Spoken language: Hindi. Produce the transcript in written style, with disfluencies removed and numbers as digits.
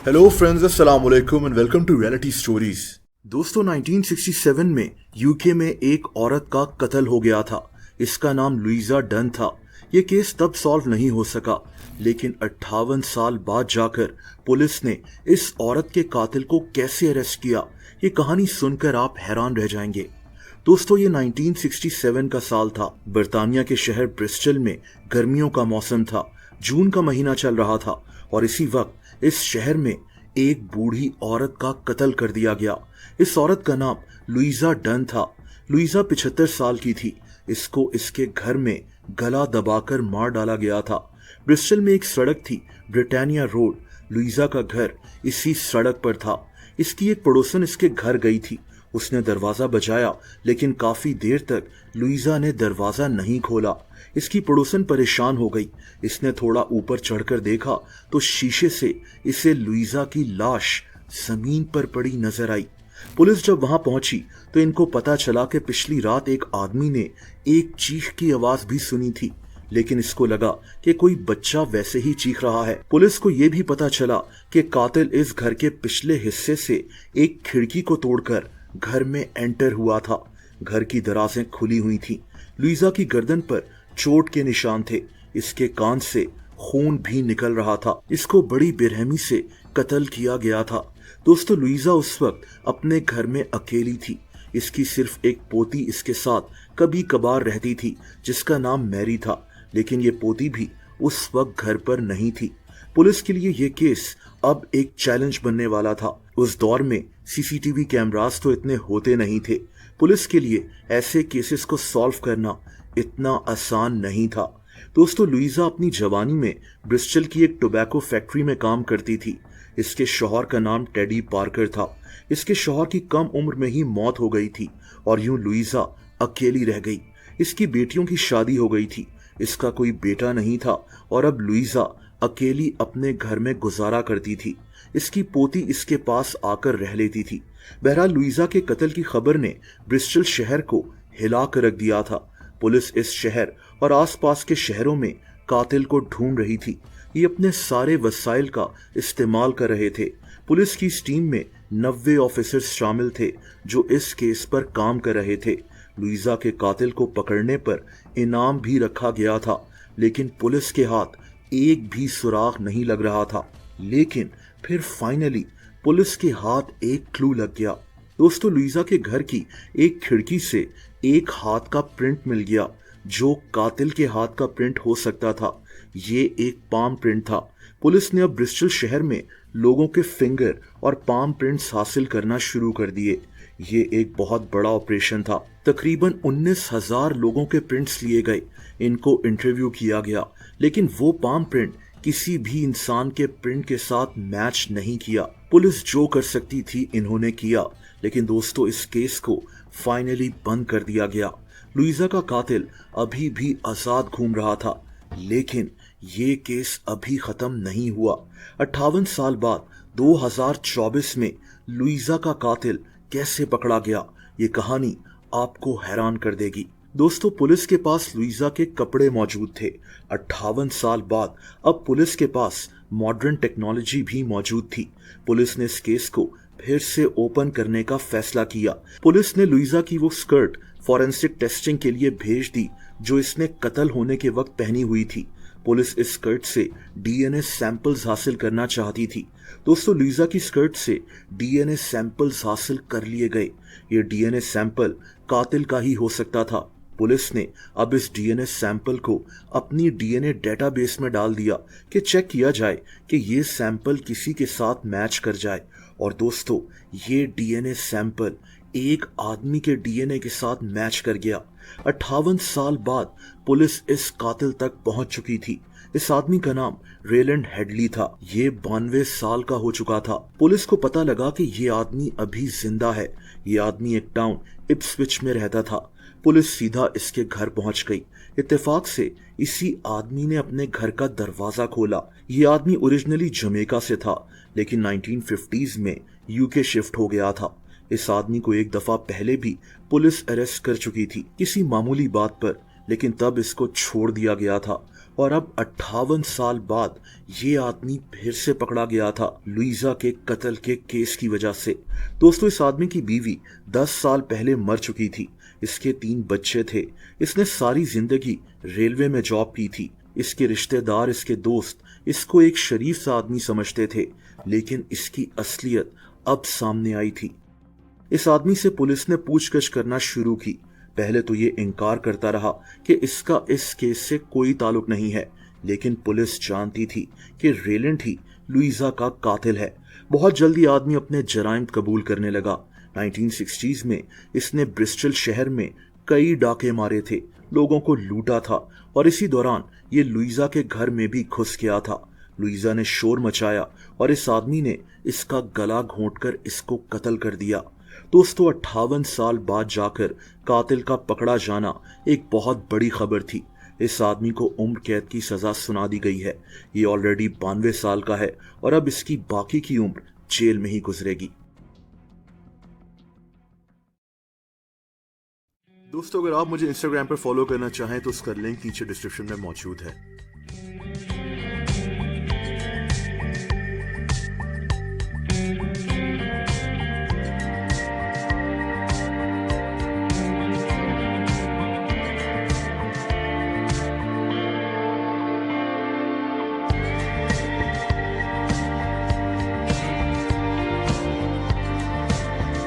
हेलो फ्रेंड्स, अस्सलाम वालेकुम and welcome to reality stories. दोस्तों, 1967 में यूके में एक औरत का कत्ल हो गया था। इसका नाम लुइजा डन था। ये केस तब सॉल्व नहीं हो सका, लेकिन 58 साल बाद जाकर पुलिस ने इस औरत के कातिल को कैसे अरेस्ट किया, ये कहानी सुनकर आप हैरान रह जाएंगे। दोस्तों, ये 1967 का साल था। बर्तानिया के शहर ब्रिस्टल में गर्मियों का मौसम था। जून का महीना चल रहा था और इसी वक्त इस शहर में एक बूढ़ी औरत का कत्ल कर दिया गया। इस औरत का नाम लुइजा डन था। लुइजा 75 साल की थी। इसको इसके घर में गला दबाकर मार डाला गया था। ब्रिस्टल में एक सड़क थी, ब्रिटानिया रोड। लुइजा का घर इसी सड़क पर था। इसकी एक पड़ोसन इसके घर गई थी। उसने दरवाजा बजाया, लेकिन काफी देर तक लुइजा ने दरवाजा नहीं खोला। इसकी पड़ोसन परेशान हो गई। इसने थोड़ा ऊपर चढ़कर देखा तो शीशे से इसे लुइजा की लाश जमीन पर पड़ी नजर आई। पुलिस जब वहां पहुंची तो इनको पता चला कि पिछली रात एक आदमी ने एक चीख की आवाज भी सुनी थी, लेकिन इसको लगा कि कोई बच्चा वैसे ही चीख रहा है। पुलिस को यह भी पता चला कि कातिल इस घर के पिछले हिस्से से एक खिड़की को तोड़कर घर में एंटर हुआ था। घर की दराजें खुली हुई थी। लुइजा की गर्दन पर चोट के निशान थे। इसके कान से खून भी निकल रहा था। इसको बड़ी बेरहमी से कत्ल किया गया था। दोस्तों, लुइजा उस वक्त अपने घर में अकेली थी। इसकी सिर्फ एक पोती इसके साथ कभी कभार रहती थी, जिसका नाम मैरी था, लेकिन ये पोती भी उस वक्त घर पर नहीं थी। पुलिस के लिए ये केस अब एक चैलेंज बनने वाला था। उस दौर में सीसीटीवी कैमरास तो इतने होते नहीं थे। पुलिस के लिए ऐसे केसेस को सॉल्व करना इतना आसान नहीं था। दोस्तों, लुइजा अपनी जवानी में ब्रिस्टल की एक टोबैको फैक्ट्री में काम करती थी। इसके शौहर का नाम टेडी पार्कर था। इसके शौहर की कम उम्र में ही मौत हो गई थी और यूं लुइजा अकेली रह गई। इसकी बेटियों की शादी हो गई थी। इसका कोई बेटा नहीं था और अब लुइजा अकेली अपने घर में गुजारा करती थी। इसकी पोती इसके पास आकर रह लेती थी। बहरहाल, लुइजा के कत्ल की खबर ने ब्रिस्टल शहर को हिला कर रख दिया था। पुलिस इस शहर और आसपास के शहरों में कातिल को ढूंढ रही थी। ये अपने सारे वसाइल का इस्तेमाल कर रहे थे। पुलिस की इस टीम में 90 ऑफिसर्स शामिल थे जो इस केस पर काम कर रहे थे। लुइजा के कातिल को पकड़ने पर इनाम भी रखा गया था, लेकिन पुलिस के हाथ एक भी सुराग नहीं लग रहा था। लेकिन फिर फाइनली पुलिस के हाथ एक क्लू लग गया। दोस्तों, लुइजा के घर की एक खिड़की से एक हाथ का प्रिंट मिल गया, जो कातिल के हाथ का प्रिंट हो सकता था। ये एक पाम प्रिंट था। पुलिस ने अब ब्रिस्टल शहर में लोगों के फिंगर और पाम प्रिंट्स हासिल करना शुरू कर दिए। ये एक बहुत बड़ा ऑपरेशन था। तकरीबन 19,000 लोगों के प्रिंट्स लिए गए। इनको इंटरव्यू किया गया, लेकिन वो पाम प्रिंट किसी भी इंसान के प्रिंट के साथ मैच नहीं किया। पुलिस जो कर सकती थी इन्होंने किया, लेकिन दोस्तों, इस केस को फाइनली बंद कर दिया गया। लुइजा का कातिल अभी भी आजाद घूम रहा था, लेकिन ये केस अभी खत्म नहीं हुआ। 58 साल बाद 2024 में लुइजा का कातिल कैसे पकड़ा गया, ये कहानी आपको हैरान कर देगी। दोस्तों, पुलिस के पास लुइजा के कपड़े मौजूद थे। 58 साल बाद अब पुलिस के पास मॉडर्न टेक्नोलॉजी भी मौजूद थी। पुलिस ने इस केस को फिर से ओपन करने का फैसला किया। पुलिस ने लुइजा की वो स्कर्ट फॉरेंसिक टेस्टिंग के लिए भेज दी जो इसने कत्ल होने के वक्त पहनी हुई थी। पुलिस इस स्कर्ट से डीएनए सैंपल्स हासिल करना चाहती थी। दोस्तों, लुइजा की स्कर्ट से डीएनए सैंपल्स हासिल कर लिए गए। ये डीएनए सैंपल कातिल का ही हो सकता था। पुलिस ने अब इस डीएनए सैंपल को अपनी डीएनए डेटाबेस में डाल दिया कि चेक किया जाए कि ये सैंपल किसी के साथ मैच कर जाए। और दोस्तों, ये डीएनए सैंपल एक आदमी के डीएनए के साथ मैच कर गया। 58 साल बाद पुलिस इस कातिल तक पहुंच चुकी थी। इस आदमी का नाम रेलैंड हेडली था। ये 92 साल का हो चुका था। पुलिस को पता लगा कि ये आदमी अभी जिंदा है। ये आदमी एक टाउन इप्सविच में रहता था। पुलिस सीधा इसके घर पहुंच गई। इत्तेफाक से इसी आदमी ने अपने घर का दरवाजा खोला। ये आदमी ओरिजिनली जमैका से था, लेकिन 1950s में यूके शिफ्ट हो गया था। इस आदमी को एक दफा पहले भी पुलिस अरेस्ट कर चुकी थी, किसी मामूली बात पर। लेकिन तब इसको छोड़ दिया गया था और अब 58 साल बाद ये आदमी फिर से पकड़ा गया था लुइजा के कत्ल के केस की वजह से। दोस्तों, इस आदमी की बीवी 10 साल पहले मर चुकी थी। इसके 3 बच्चे थे। इसने सारी जिंदगी रेलवे में जॉब की थी। इसके रिश्तेदार, इसके दोस्त इसको एक शरीफ सा आदमी समझते थे, लेकिन इसकी असलियत अब सामने आई थी। इस आदमी से पुलिस ने पूछताछ करना शुरू की। पहले तो ये इनकार करता रहा कि इसका इस केस से कोई ताल्लुक नहीं है, लेकिन पुलिस जानती थी कि रेलेंट ही लुइजा का कातिल है। बहुत जल्दी आदमी अपने जराइम कबूल करने लगा। 1960s में इसने ब्रिस्टल शहर में कई डाके मारे थे, लोगों को लूटा था और इसी दौरान ये लुइजा के घर में भी घुस गया था। लुइजा ने शोर मचाया और इस आदमी ने इसका गला घोंटकर इसको कत्ल कर दिया। दोस्तों, 58 साल बाद जाकर कातिल का पकड़ा जाना एक बहुत बड़ी खबर थी। इस आदमी को उम्र कैद की सजा सुना दी गई है। ये ऑलरेडी 92 साल का है और अब इसकी बाकी की उम्र जेल में ही गुजरेगी। दोस्तों, अगर आप मुझे इंस्टाग्राम पर फॉलो करना चाहें तो उसका लिंक नीचे डिस्क्रिप्शन में मौजूद है।